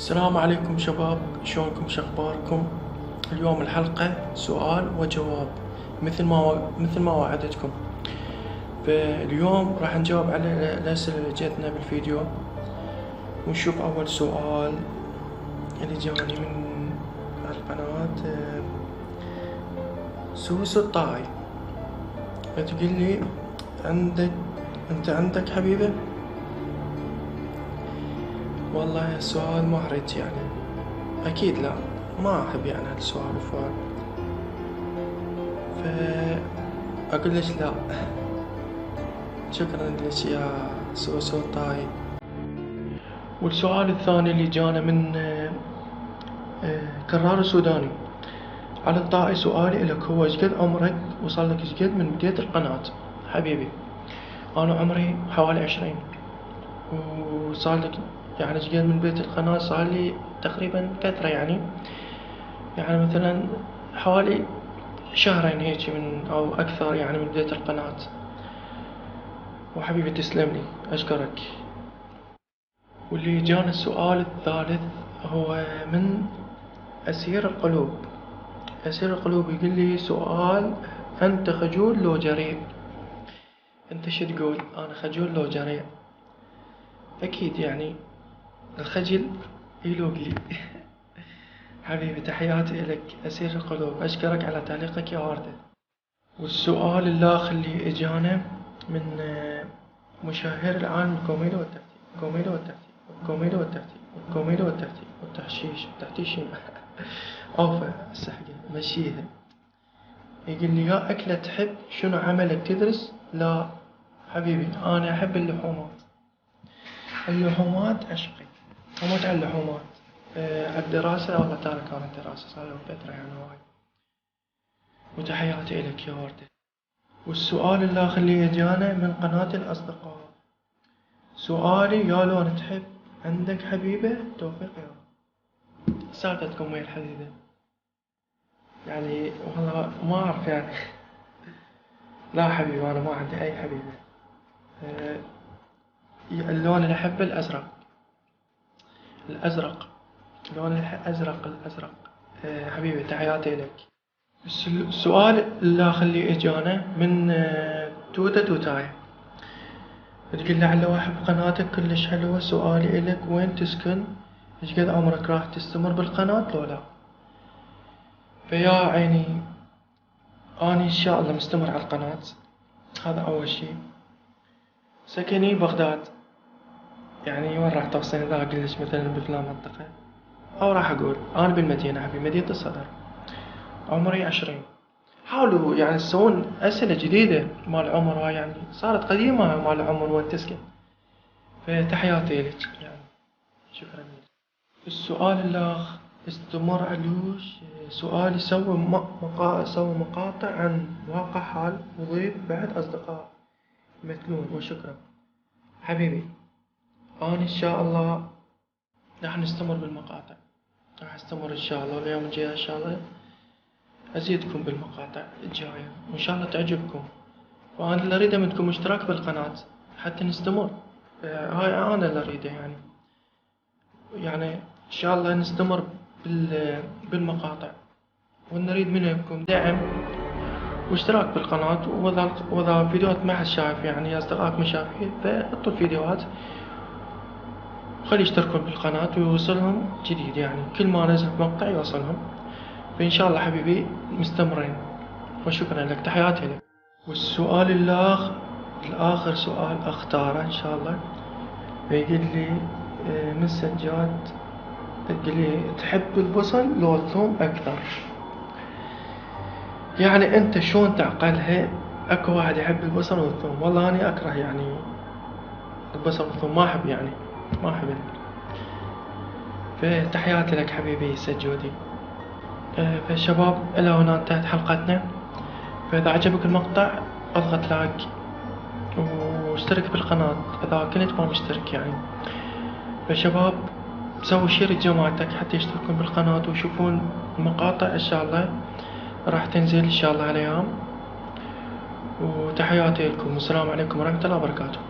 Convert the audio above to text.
السلام عليكم شباب، شلونكم شخباركم؟ اليوم الحلقة سؤال وجواب مثل ما وعدتكم. فاليوم راح نجاوب على الأسئلة اللي جتنا بالفيديو، ونشوف أول سؤال اللي جاني من القناة. سوسو الطاعي تقول لي أنت عندك حبيبة؟ والله السؤال محرج يعني، أكيد لا، ما أحب يعني هذا السؤال وفاء، فأقول لك لا. شكرا لك يا سوسو الطاي. والسؤال الثاني اللي جانا من كرار سوداني. على الطائي سؤالي لك هو ايش قد عمرك؟ وصل لك ايش قد من بداية القناة؟ حبيبي أنا عمري حوالي 20، وصار لك يعني ايش قد من بداية القناة؟ صار لي تقريبا فترة يعني مثلا حوالي شهرين هيك من أو أكثر يعني من بداية القناة. وحبيبي تسلم لي، أشكرك. واللي جانا السؤال الثالث هو من أسير القلوب. أسير القلوب يقول لي سؤال: أنت خجول لو جريء؟ أنت شو تقول؟ أنا خجول لو جريء؟ أكيد يعني الخجل يلوق لي. حبيبي تحياتي لك أسير القلوب، أشكرك على تعليقك يا وردة. والسؤال الآخر اللي إجانا من مشاهير العالم الكوميديا والتحشيش والتحتيشين. أوفى السحقة مشيها. يقول لي يا أكلة تحب، شنو عملك تدرس؟ لا حبيبي أنا أحب اللحومات عشقي، أموت على اللحومات. الدراسة والله تارك أنا الدراسة صار لي فترة يعني هواي. وتحياتي إلك يا وردة. والسؤال الآخر اللي إجانا من قناة الأصدقاء. سؤالي: يا لون تحب عندك حبيبة؟ توفيق يا رب. سالفتكم ويا الحبيبة يعني والله ما أعرف يعني. لا حبيبي أنا ما عندي أي حبيبة. اللون اللي أحبه الأزرق. اللون الأزرق. حبيبي تحياتي لك. السؤال الآخر اللي إجانا من توتاية. تقول لعله أحب قناتك كلش حلوة. سؤالي إلك: وين تسكن؟ إيش قد عمرك؟ راح تستمر بالقناة لو لا؟ فيا عيني أنا إن شاء الله مستمر على القناة، هذا أول شي. سكني بغداد، يعني وين راح توصلني إذا أقولش مثلا بفلان منطقة، أو راح أقول أنا بالمدينة حبيبي، مدينة الصدر، عمري 20. حاولوا يعني تسوون أسئلة جديدة مال عمر، هاي يعني صارت قديمة مال عمر وين تسكن. فتحياتي لك يعني، شكرا لك. السؤال الآخر استمر علوش. سؤال: سوي مقاطع عن واقع حال وضيف بعد أصدقاء يمثلون، وشكرا. حبيبي أنا إن شاء الله راح نستمر بالمقاطع، راح استمر إن شاء الله. الأيام الجاية إن شاء الله أزيدكم بالمقاطع الجاية، وإن شاء الله تعجبكم. وأنا اللي أريده منكم اشتراك بالقناة حتى نستمر. هاي أنا اللي أريده يعني إن شاء الله نستمر بالمقاطع، ونريد منكم دعم واشتراك بالقناة. وإذا فيديوهات ما حد شايف يعني أصدقائك ما شايفين، فحطوا الفيديوهات خلي يشتركون بالقناة ويوصلهم جديد، يعني كل ما نزل مقطع يوصلهم. فإن شاء الله حبيبي مستمرين، وشكرا لك، تحياتي لك. والسؤال الآخر سؤال أختاره إن شاء الله. فيقول لي من سجاد، تقول لي تحب البصل لو الثوم أكثر؟ يعني أنت شلون تعقلها؟ أكو واحد يحب البصل والثوم، والله أنا أكره يعني البصل والثوم، ما أحب يعني ما أحب. فتحياتي لك حبيبي سجودي. فالشباب إلى هنا انتهت حلقتنا. فإذا عجبك المقطع اضغط لايك واشترك بالقناة إذا كنت ما مشترك يعني. فشباب سووا شير لجماعتك حتى يشتركون بالقناة ويشوفون المقاطع إن شاء الله راح تنزل إن شاء الله على أيام. وتحياتي لكم، والسلام عليكم ورحمة الله وبركاته.